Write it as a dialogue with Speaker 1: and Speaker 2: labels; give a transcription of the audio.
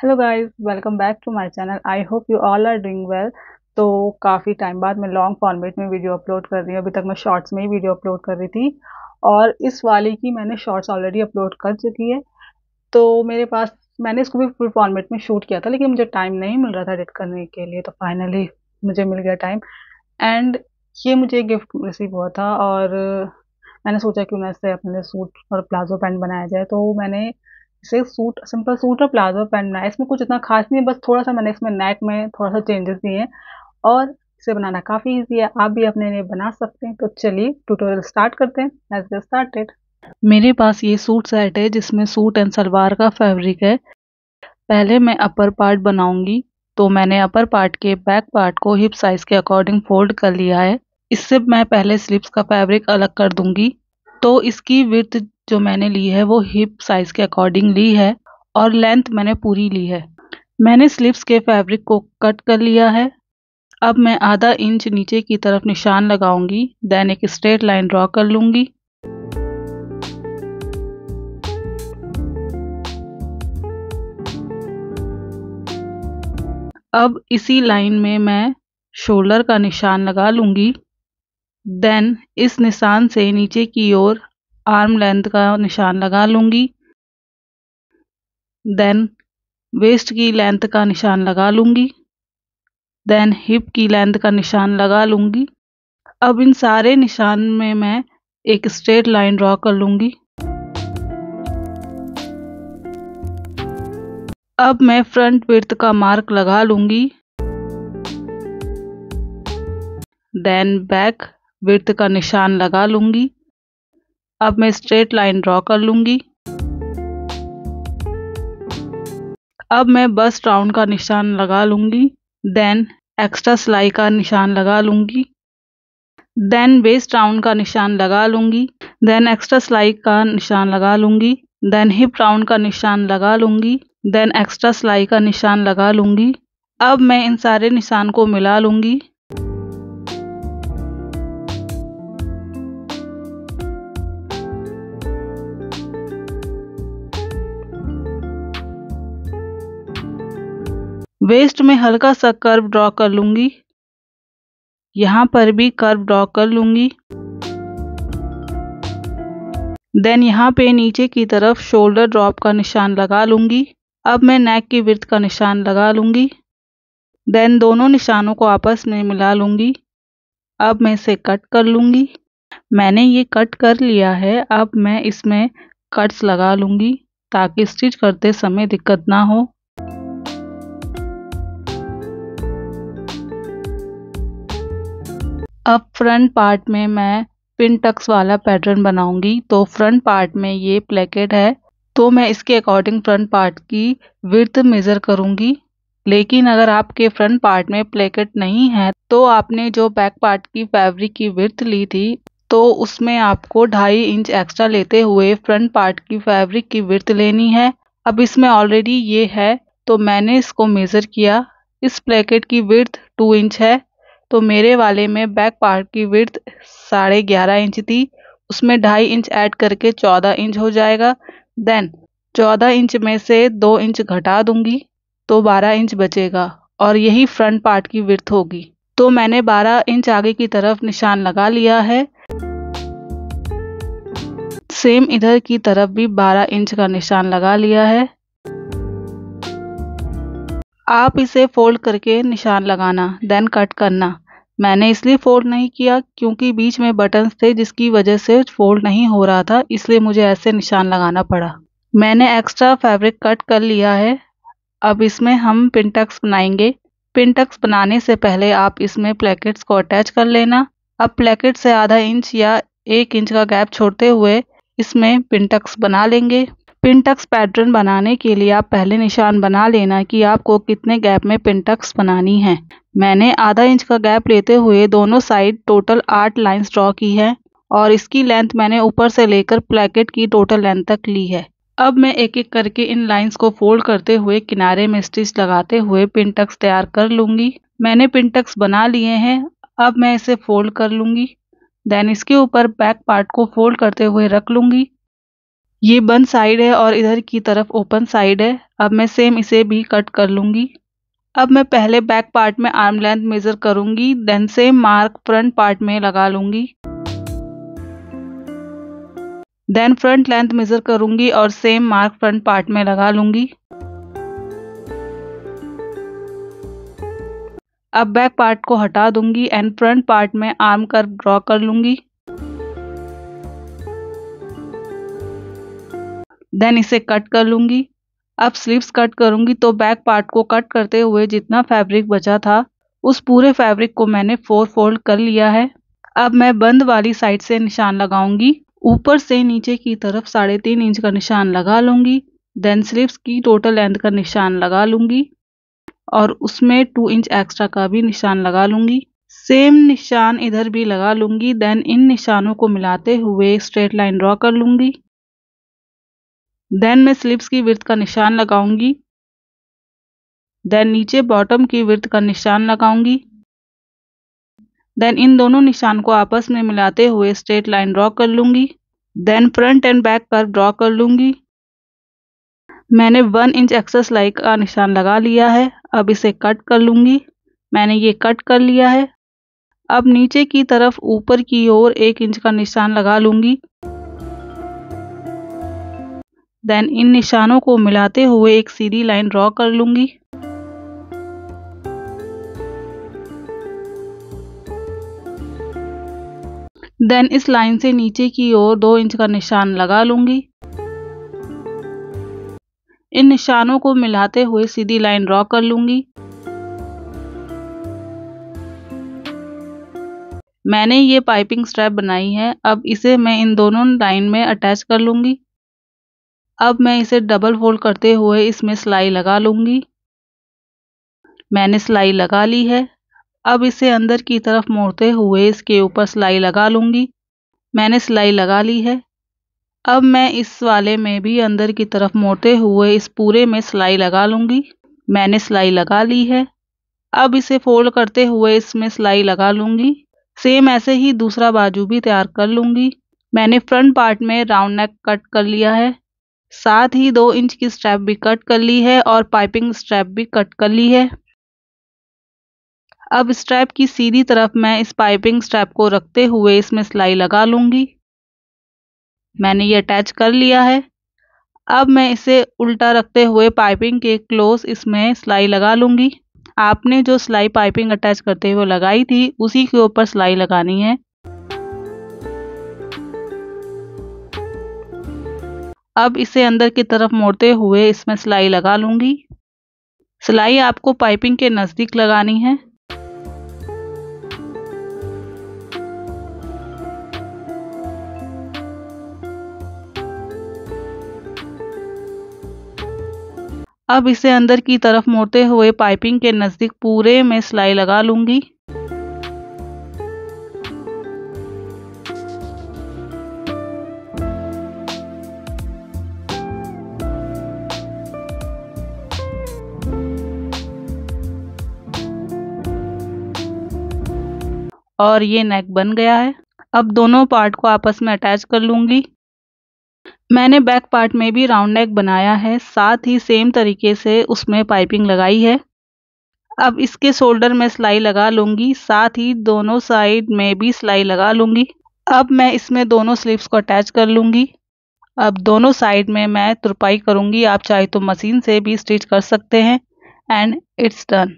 Speaker 1: Hello guys, welcome back to my channel. I hope you all are doing well. तो काफ़ी time बाद मैं long format में video upload कर रही हूँ। अभी तक मैं शॉर्ट्स में ही वीडियो अपलोड कर रही थी और इस वाली की मैंने शॉर्ट्स ऑलरेडी अपलोड कर चुकी है। तो मेरे पास मैंने इसको भी फुल फॉर्मेट में शूट किया था, लेकिन मुझे टाइम नहीं मिल रहा था एडिट करने के लिए। तो फाइनली मुझे मिल गया टाइम एंड ये मुझे गिफ्ट रिसीव हुआ था और मैंने सोचा क्यों ना इससे अपने लिए सूट और प्लाजो पैंट बनाया जाए। तो मैंने इसे सूट, सिंपल सूट और प्लाजो पैंट बनाया। इसमें कुछ इतना खास नहीं है, बस थोड़ा सा मैंने इसमें नेक में थोड़ा सा चेंजेस दिए हैं और इसे बनाना काफ़ी ईजी है। आप भी अपने लिए बना सकते हैं। तो चलिए ट्यूटोरियल स्टार्ट करते हैं। Let's get started. मेरे पास ये सूट सेट है जिसमें सूट एंड सलवार का फैब्रिक है। पहले मैं अपर पार्ट बनाऊंगी। तो मैंने अपर पार्ट के बैक पार्ट को हिप साइज के अकॉर्डिंग फोल्ड कर लिया है। इससे मैं पहले स्लीव्स का फैब्रिक अलग कर दूंगी। तो इसकी विड्थ जो मैंने ली है वो हिप साइज के अकॉर्डिंग ली है और लेंथ मैंने पूरी ली है। मैंने स्लीव्स के फैब्रिक को कट कर लिया है। अब मैं आधा इंच नीचे की तरफ निशान लगाऊंगी, देन एक स्ट्रेट लाइन ड्रॉ कर लूंगी। अब इसी लाइन में मैं शोल्डर का निशान लगा लूंगी। देन इस निशान से नीचे की ओर आर्म लेंथ का निशान लगा लूंगी। देन वेस्ट की लेंथ का निशान लगा लूंगी। देन हिप की लेंथ का निशान लगा लूंगी। अब इन सारे निशान में मैं एक स्ट्रेट लाइन ड्रॉ कर लूंगी। अब मैं फ्रंट विड्थ का मार्क लगा लूंगी। देन बैक विड्थ का निशान लगा लूंगी। अब मैं स्ट्रेट लाइन ड्रॉ कर लूंगी। अब मैं बस्ट राउंड का निशान लगा लूंगी। देन एक्स्ट्रा सिलाई का निशान लगा लूंगी। देन वेस्ट राउंड का निशान लगा लूंगी। देन एक्स्ट्रा सिलाई का निशान लगा लूंगी। देन हिप राउंड का निशान लगा लूंगी। देन एक्स्ट्रा सिलाई का निशान लगा लूंगी। अब मैं इन सारे निशान को मिला लूंगी। वेस्ट में हल्का सा कर्व ड्रॉ कर लूंगी। यहाँ पर भी कर्व ड्रॉ कर लूंगी। देन यहाँ पे नीचे की तरफ शोल्डर ड्रॉप का निशान लगा लूंगी। अब मैं नेक की विड्थ का निशान लगा लूंगी। देन दोनों निशानों को आपस में मिला लूंगी। अब मैं इसे कट कर लूंगी। मैंने ये कट कर लिया है। अब मैं इसमें कट्स लगा लूंगी ताकि स्टिच करते समय दिक्कत ना हो। अब फ्रंट पार्ट में मैं पिन टक्स वाला पैटर्न बनाऊंगी। तो फ्रंट पार्ट में ये प्लेकेट है, तो मैं इसके अकॉर्डिंग फ्रंट पार्ट की विड्थ मेज़र करूंगी। लेकिन अगर आपके फ्रंट पार्ट में प्लेकेट नहीं है तो आपने जो बैक पार्ट की फैब्रिक की विड्थ ली थी तो उसमें आपको 2.5 इंच एक्स्ट्रा लेते हुए फ्रंट पार्ट की फैब्रिक की विड्थ लेनी है। अब इसमें ऑलरेडी ये है तो मैंने इसको मेज़र किया। इस प्लेकेट की विड्थ 2 इंच है, तो मेरे वाले में बैक पार्ट की विड्थ 11.5 इंच थी, उसमें 2.5 इंच ऐड करके 14 इंच हो जाएगा। देन 14 इंच में से 2 इंच घटा दूंगी तो 12 इंच बचेगा और यही फ्रंट पार्ट की विड्थ होगी। तो मैंने 12 इंच आगे की तरफ निशान लगा लिया है। सेम इधर की तरफ भी 12 इंच का निशान लगा लिया है। आप इसे फोल्ड करके निशान लगाना, देन कट करना। मैंने इसलिए फोल्ड नहीं किया क्योंकि बीच में बटन्स थे जिसकी वजह से फोल्ड नहीं हो रहा था, इसलिए मुझे ऐसे निशान लगाना पड़ा। मैंने एक्स्ट्रा फैब्रिक कट कर लिया है। अब इसमें हम पिन टक्स बनाएंगे। पिन टक्स बनाने से पहले आप इसमें प्लेकेट्स को अटैच कर लेना। अब प्लेकेट से आधा इंच या 1 इंच का गैप छोड़ते हुए इसमें पिन टक्स बना लेंगे। पिन टक्स पैटर्न बनाने के लिए आप पहले निशान बना लेना कि आपको कितने गैप में पिन टक्स बनानी है। मैंने आधा इंच का गैप लेते हुए दोनों साइड टोटल 8 लाइंस ड्रॉ की है और इसकी लेंथ मैंने ऊपर से लेकर प्लेकेट की टोटल लेंथ तक ली है। अब मैं एक एक करके इन लाइंस को फोल्ड करते हुए किनारे में स्टिच लगाते हुए पिन टक्स तैयार कर लूंगी। मैंने पिन टक्स बना लिए हैं। अब मैं इसे फोल्ड कर लूंगी। देन इसके ऊपर बैक पार्ट को फोल्ड करते हुए रख लूंगी। ये बंद साइड है और इधर की तरफ ओपन साइड है। अब मैं सेम इसे भी कट कर लूँगी। अब मैं पहले बैक पार्ट में आर्म लेंथ मेज़र करूँगी, then same mark front part में लगा लूँगी। देन फ्रंट लेंथ मेज़र करूँगी और सेम मार्क फ्रंट पार्ट में लगा लूँगी। अब बैक पार्ट को हटा दूँगी एंड फ्रंट पार्ट में आर्म कर्व ड्रॉ कर लूँगी। देन इसे कट कर लूँगी। अब स्लीव्स कट करूँगी तो बैक पार्ट को कट करते हुए जितना फैब्रिक बचा था उस पूरे फैब्रिक को मैंने 4 फोल्ड कर लिया है। अब मैं बंद वाली साइड से निशान लगाऊंगी। ऊपर से नीचे की तरफ 3.5 इंच का निशान लगा लूँगी। देन स्लीव्स की टोटल लेंथ का निशान लगा लूँगी और उसमें 2 इंच एक्स्ट्रा का भी निशान लगा लूँगी। सेम निशान इधर भी लगा लूँगी। देन इन निशानों को मिलाते हुए स्ट्रेट लाइन ड्रॉ कर लूँगी। देन मैं स्लीव्स की विड्थ का निशान लगाऊंगी। देन नीचे बॉटम की विड्थ का निशान लगाऊंगी। देन इन दोनों निशान को आपस में मिलाते हुए स्ट्रेट लाइन ड्रॉ कर लूँगी। Then front and back curve draw कर लूँगी। मैंने 1 इंच एक्सेस सिलाई का निशान लगा लिया है। अब इसे कट कर लूँगी। मैंने ये कट कर लिया है। अब नीचे की तरफ ऊपर की ओर 1 इंच का निशान लगा लूँगी। देन इन निशानों को मिलाते हुए एक सीधी लाइन ड्रॉ कर लूँगी। देन इस लाइन से नीचे की ओर 2 इंच का निशान लगा लूँगी। इन निशानों को मिलाते हुए सीधी लाइन ड्रॉ कर लूँगी। मैंने ये पाइपिंग स्ट्रैप बनाई है। अब इसे मैं इन दोनों लाइन में अटैच कर लूँगी। अब मैं इसे डबल फोल्ड करते हुए इसमें सिलाई लगा लूँगी। मैंने सिलाई लगा ली है। अब इसे अंदर की तरफ मोड़ते हुए इसके ऊपर सिलाई लगा लूँगी। मैंने सिलाई लगा ली है। अब मैं इस वाले में भी अंदर की तरफ मोड़ते हुए इस पूरे में सिलाई लगा लूँगी। मैंने सिलाई लगा ली है। अब इसे फोल्ड करते हुए इसमें सिलाई लगा लूँगी। सेम ऐसे ही दूसरा बाजू भी तैयार कर लूँगी। मैंने फ्रंट पार्ट में राउंड नेक कट कर लिया है। साथ ही 2 इंच की स्ट्रैप भी कट कर ली है और पाइपिंग स्ट्रैप भी कट कर ली है। अब स्ट्रैप की सीधी तरफ मैं इस पाइपिंग स्ट्रैप को रखते हुए इसमें सिलाई लगा लूँगी। मैंने ये अटैच कर लिया है। अब मैं इसे उल्टा रखते हुए पाइपिंग के क्लोज इसमें सिलाई लगा लूँगी। आपने जो सिलाई पाइपिंग अटैच करते हुए लगाई थी उसी के ऊपर सिलाई लगानी है। अब इसे अंदर की तरफ मोड़ते हुए इसमें सिलाई लगा लूँगी। सिलाई आपको पाइपिंग के नज़दीक लगानी है। अब इसे अंदर की तरफ मोड़ते हुए पाइपिंग के नज़दीक पूरे में सिलाई लगा लूँगी। और ये नेक बन गया है। अब दोनों पार्ट को आपस में अटैच कर लूँगी। मैंने बैक पार्ट में भी राउंड नेक बनाया है, साथ ही सेम तरीके से उसमें पाइपिंग लगाई है। अब इसके शोल्डर में सिलाई लगा लूँगी, साथ ही दोनों साइड में भी सिलाई लगा लूँगी। अब मैं इसमें दोनों स्लीव्स को अटैच कर लूँगी। अब दोनों साइड में मैं तुरपाई करूँगी। आप चाहे तो मशीन से भी स्टिच कर सकते हैं एंड इट्स डन।